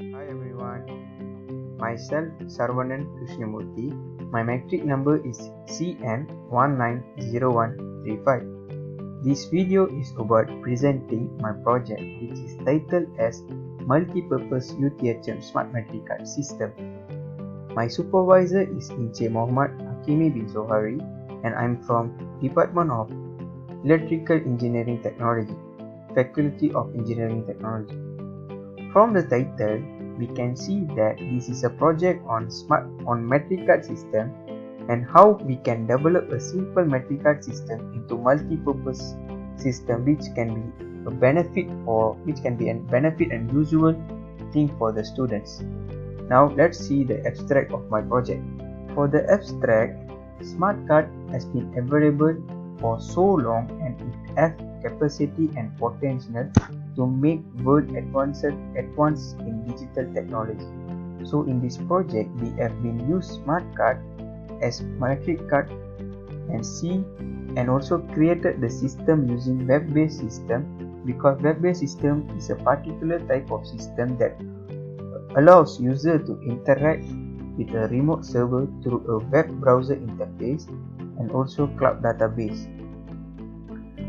Hi everyone, myself Sarvanan Krishnamurti. My Matric number is CN190135. This video is about presenting my project which is titled as Multipurpose UTHM Smart Matric Card System. My supervisor is Encik Muhammad Hakimi bin Zohari and I am from Department of Electrical Engineering Technology, Faculty of Engineering Technology. From the title, we can see that this is a project on metric card system and how we can develop a simple metric card system into multi-purpose system which can be a benefit and useful thing for the students. Now let's see the abstract of my project. For the abstract, smart card has been available for so long and it has capacity and potential to make world advance in digital technology. So in this project, we have been used smart card as metric card and also created the system using web-based system, because web-based system is a particular type of system that allows user to interact with a remote server through a web browser interface and also cloud database.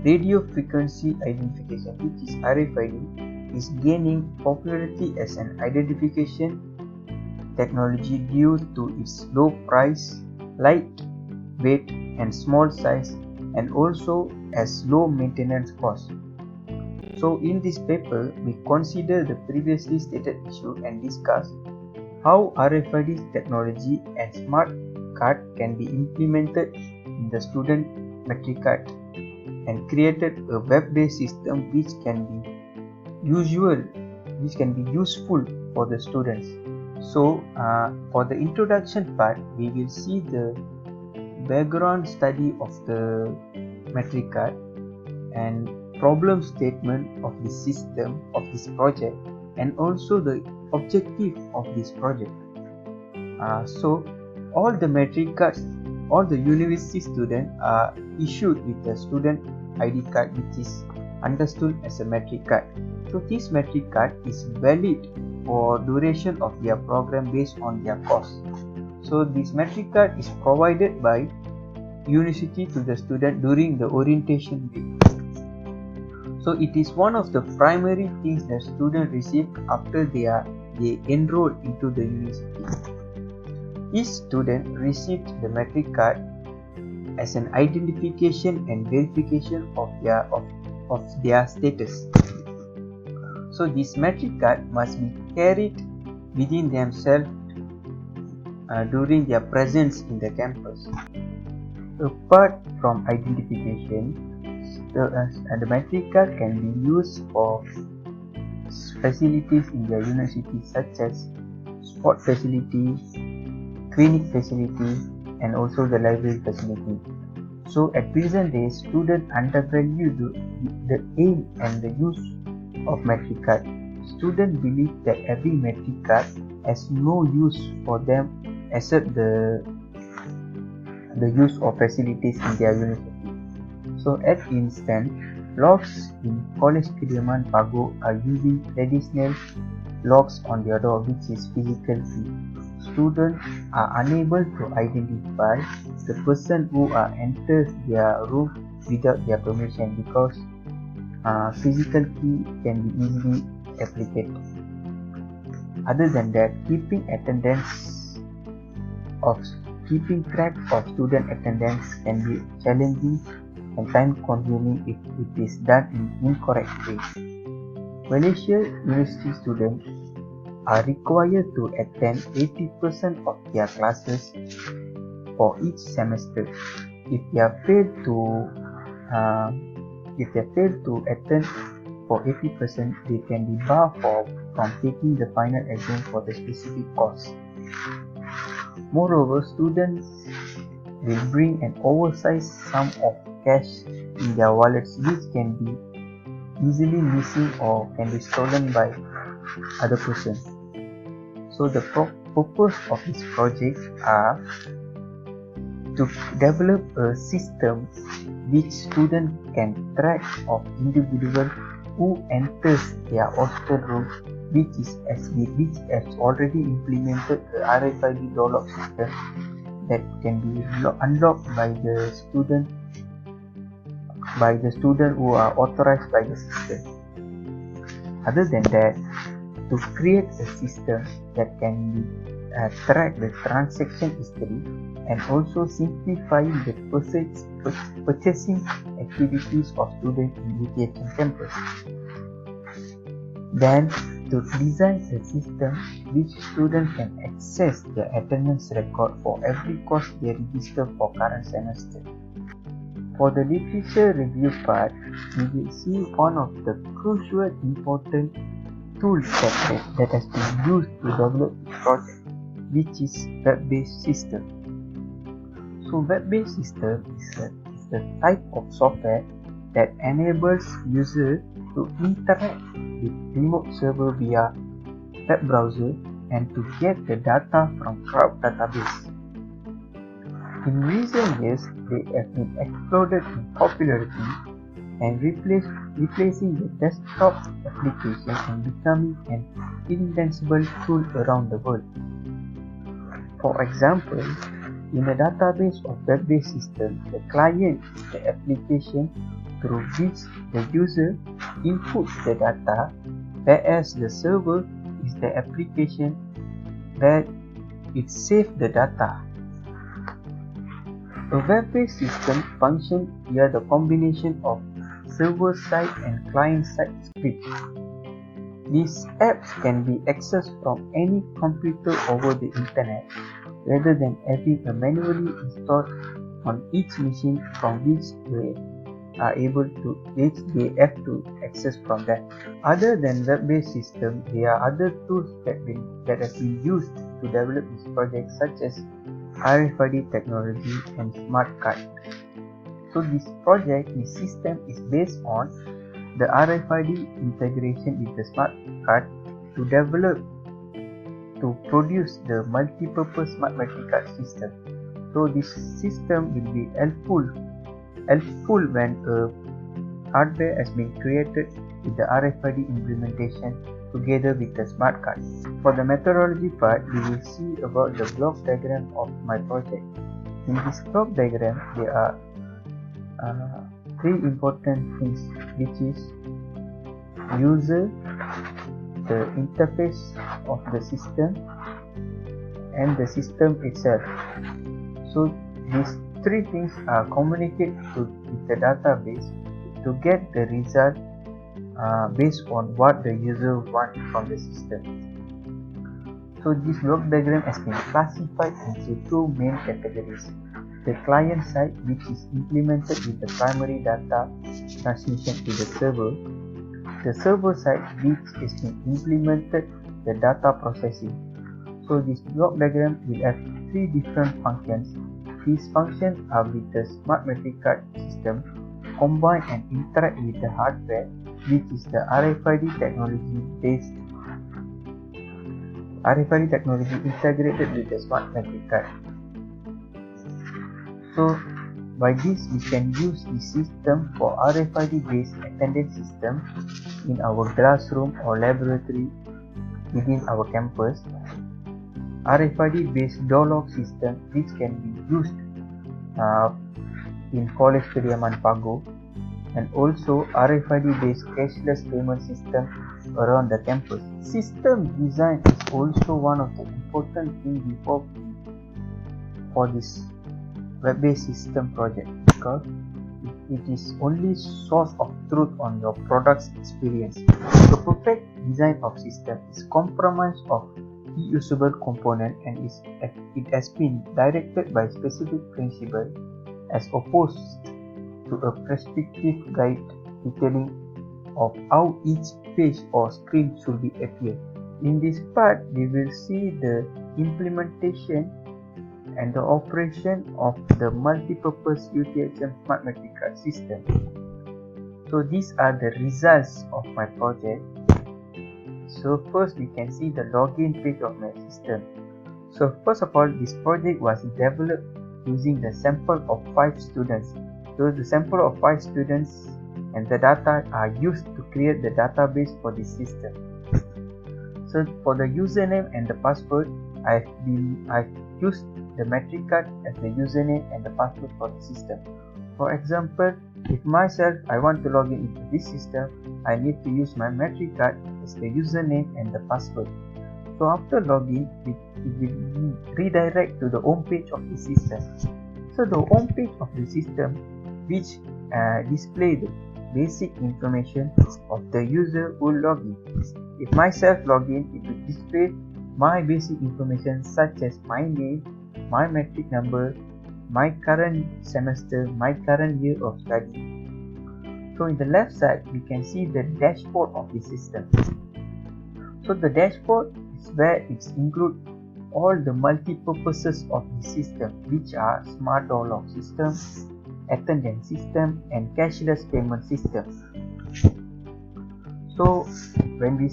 Radio frequency identification, which is RFID, is gaining popularity as an identification technology due to its low price, light weight and small size, and also as low maintenance cost. So in this paper, we consider the previously stated issue and discuss how RFID technology and smart card can be implemented in the student metric card, and created a web-based system which can be useful for the students. So for the introduction part, we will see the background study of the metric card and problem statement of the system of this project and also the objective of this project. So all the metric cards, all the university students are issued with a student ID card which is understood as a metric card. So this metric card is valid for duration of their program based on their course. So this metric card is provided by university to the student during the orientation week. So it is one of the primary things that students receive after they enroll into the university. Each student received the metric card as an identification and verification of their status. So this metric card must be carried within themselves during their presence in the campus. Apart from identification, the metric card can be used for facilities in their university such as sport facilities, clinic facility and also the library facility. So at present day, students undervalue the aim and the use of metric card. Students believe that every metric card has no use for them except the use of facilities in their university. So at instance, locks in College Kediaman Pago are using traditional locks on their door which is physical key. Students are unable to identify the person who enters their room without their permission because physical key can be easily replicated. Other than that, keeping track of student attendance can be challenging and time consuming if it is done in incorrect way. Malaysia university students are required to attend 80% of their classes for each semester. If they fail to attend for 80%, they can be barred from taking the final exam for the specific course. Moreover, students will bring an oversized sum of cash in their wallets which can be easily missing or can be stolen by other persons. So the purpose of this project are to develop a system which students can track of individual who enters their hostel room which has already implemented the RFID door lock system that can be unlocked by the student who are authorized by the system. Other than that, to create a system that can track the transaction history and also simplify the purchasing activities of students in UTHM campus. Then, to design a system which students can access their attendance record for every course they register for current semester. For the literature review part, we will see one of the crucial important tools that has been used to develop this project, which is web-based system. So web-based system is the type of software that enables users to interact with remote server via web browser and to get the data from cloud database. In recent years, they have been exploded in popularity and replacing the desktop application and becoming an indispensable tool around the world. For example, in a database of web-based system, the client is the application through which the user inputs the data, whereas the server is the application where it saves the data. A web-based system functions via the combination of server-side and client-side scripts. These apps can be accessed from any computer over the internet rather than having a manually installed on each machine from which they have to access from that. Other than web-based system, there are other tools that have been used to develop this project, such as RFID technology and smart card. So this system is based on the RFID integration with the smart card to produce the multi-purpose smart Matric card system. So this system will be helpful when a hardware has been created with the RFID implementation together with the smart card. For the methodology part, we will see about the block diagram of my project. In this block diagram, there are three important things, which is user, the interface of the system, and the system itself. So these three things are communicated with the database to get the result based on what the user wants from the system. So this block diagram has been classified into two main categories. The client side, which is implemented with the primary data transmission to the server. The server side, which is been implemented the data processing. So this block diagram will have three different functions. These functions are with the smart Matric card system combine and interact with the hardware, which is the RFID technology integrated with the smart Matric card. So by this we can use the system for RFID based attendance system in our classroom or laboratory within our campus, RFID based door lock system which can be used in College Kediaman Pago, and also RFID based cashless payment system around the campus. System design is also one of the important things for this web-based system project, because it is only source of truth on your product's experience. The perfect design of system is comprised of reusable component and it has been directed by specific principle as opposed to a prescriptive guide detailing of how each page or screen should be appear. In this part, we will see the implementation and the operation of the multi-purpose UTHM Smart Matric card system. So these are the results of my project. So first we can see the login page of my system. So first of all, this project was developed using the sample of 5 students. So the sample of 5 students and the data are used to create the database for this system. So for the username and the password, I've used the Matric card as the username and the password for the system. For example, if myself I want to log in into this system, I need to use my Matric card as the username and the password. So after login, it will redirect to the home page of the system. So the home page of the system, which display the basic information of the user who log in. If myself log in, it will display my basic information such as my name, my Matric number, my current semester, my current year of study. So in the left side, we can see the dashboard of the system. So the dashboard is where it includes all the multi-purposes of the system, which are smart door lock system, attendance system, and cashless payment system. So when we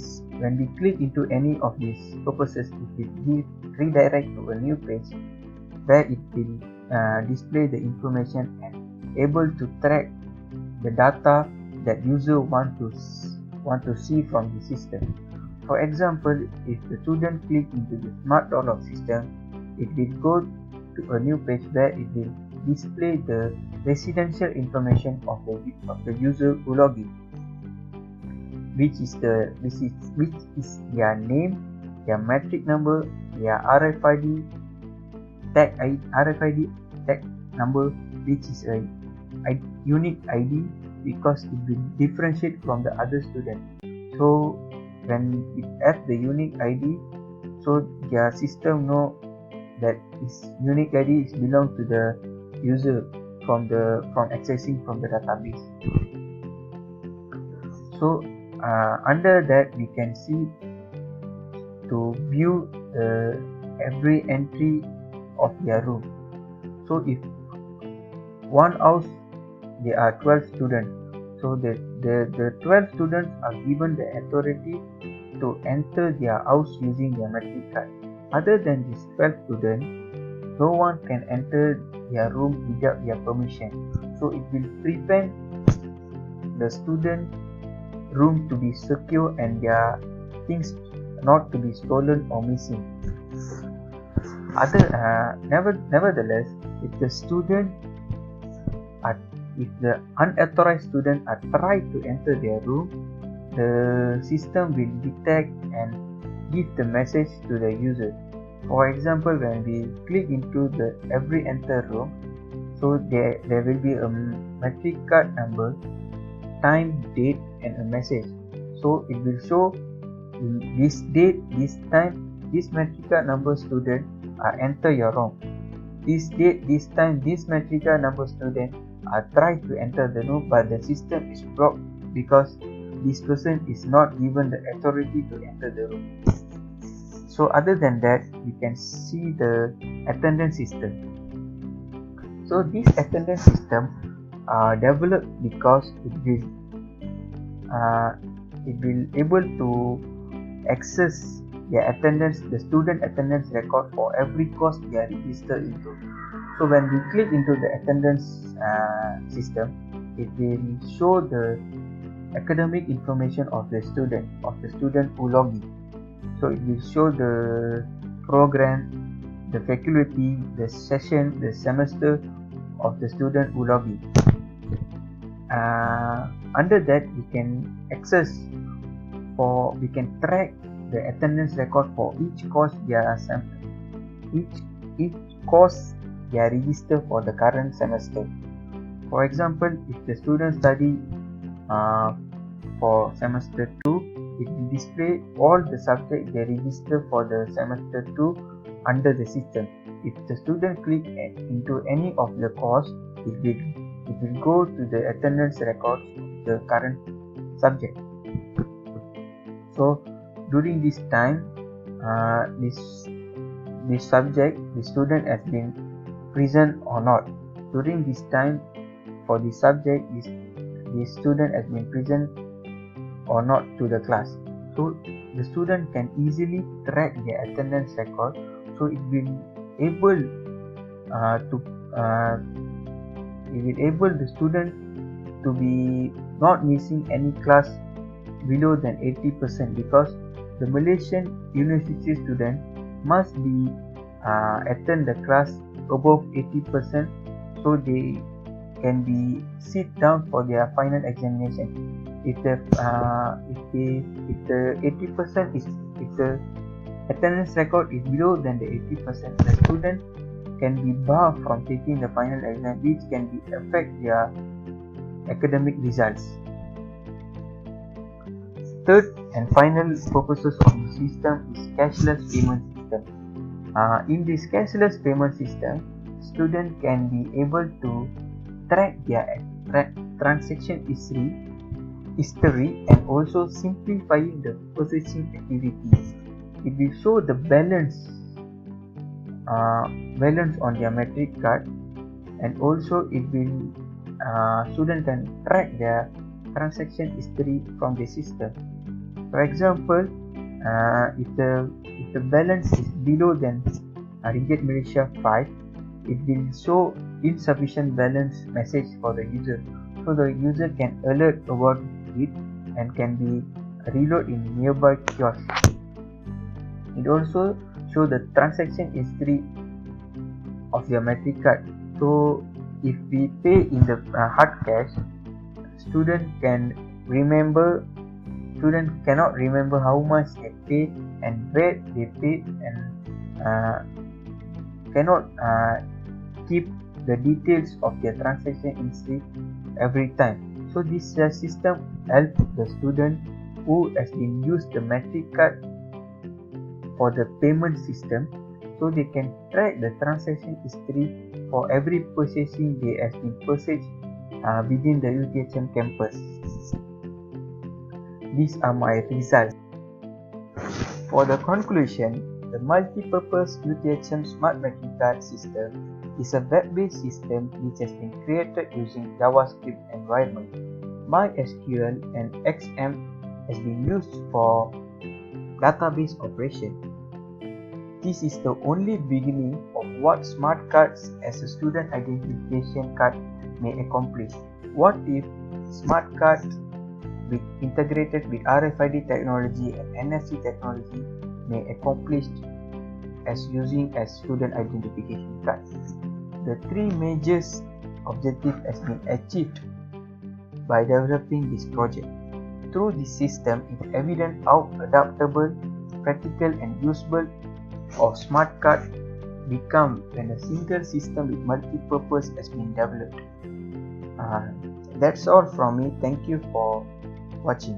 click into any of these purposes, it will redirect to a new page where it will display the information and able to track the data that user want to see from the system. For example, if the student click into the smart door lock system, it will go to a new page where it will display the residential information of the user who log in, which is their name, their Matric number, their RFID tag number, which is a unique ID because it will differentiate from the other student. So when it has the unique ID, so their system know that its unique ID is belong to the user from accessing from the database. So under that, we can see to view every entry of their room. So if one house there are 12 students, so the 12 students are given the authority to enter their house using their Matric card. Other than these 12 students, no one can enter their room without their permission. So it will prevent the student room to be secure and their things not to be stolen or missing. Nevertheless, if the unauthorized student are tried to enter their room, the system will detect and give the message to the user. For example, when we click into the every enter room, so there will be a Matric card number, time, date, and a message. So it will show this date, this time, this Matric card number student enter your room. This date, this time, this Matric card number student tried to enter the room, but the system is blocked because this person is not given the authority to enter the room. So other than that, we can see the attendance system. So this attendance system developed because it will able to access the student attendance record for every course they are registered into. So when we click into the attendance system, it will show the academic information of the student who log in. So it will show the program, the faculty, the session, the semester of the student who log in. Under that, we can track the attendance record for each course they are registered for the current semester. For example, if the student study for semester 2, it will display all the subjects they register for the semester 2 under the system. If the student click into any of the course, it will go to the attendance records of the current subject. So during this time, this subject, the student has been present or not. During this time, for the subject, this student has been present or not to the class. So the student can easily track their attendance record. So it will able the student to be not missing any class below than 80% because the Malaysian university student must be attend the class above 80%, so they can be sit down for their final examination. If the 80% is, if the attendance record is below than the 80%, the student can be barred from taking the final exam, which can be affect their academic results. Third and final purposes of the system is cashless payment system. In this cashless payment system, student can be able to track their transaction history and also simplifying the processing activities. It will show the balance on their Matric card, and also it will student can track their transaction history from the system. For example, if the balance is below than Ringgit Malaysia 5, it will show insufficient balance message for the user, so the user can alert about it and can be reload in nearby kiosk. It also show the transaction history of their Matric card. So if we pay in the hard cash, student cannot remember how much they pay and where they pay, and cannot keep the details of their transaction history every time. So this system helps the student who has been used the Matric card for the payment system, so they can track the transaction history for every purchasing they has been purchased within the UTHM campus. These are my results. For the conclusion, the multi-purpose UTHM Smart Matric Card system is a web-based system which has been created using JavaScript environment. MySQL and XAMPP has been used for database operation. This is the only beginning of what smart cards as a student identification card may accomplish. What if smart card integrated with RFID technology and NFC technology may accomplish as using as student identification card? The three major objectives has been achieved by developing this project. Through this system, it is evident how adaptable, practical and usable of smart card become when a single system with multi-purpose has been developed. That's all from me. Thank you for watching.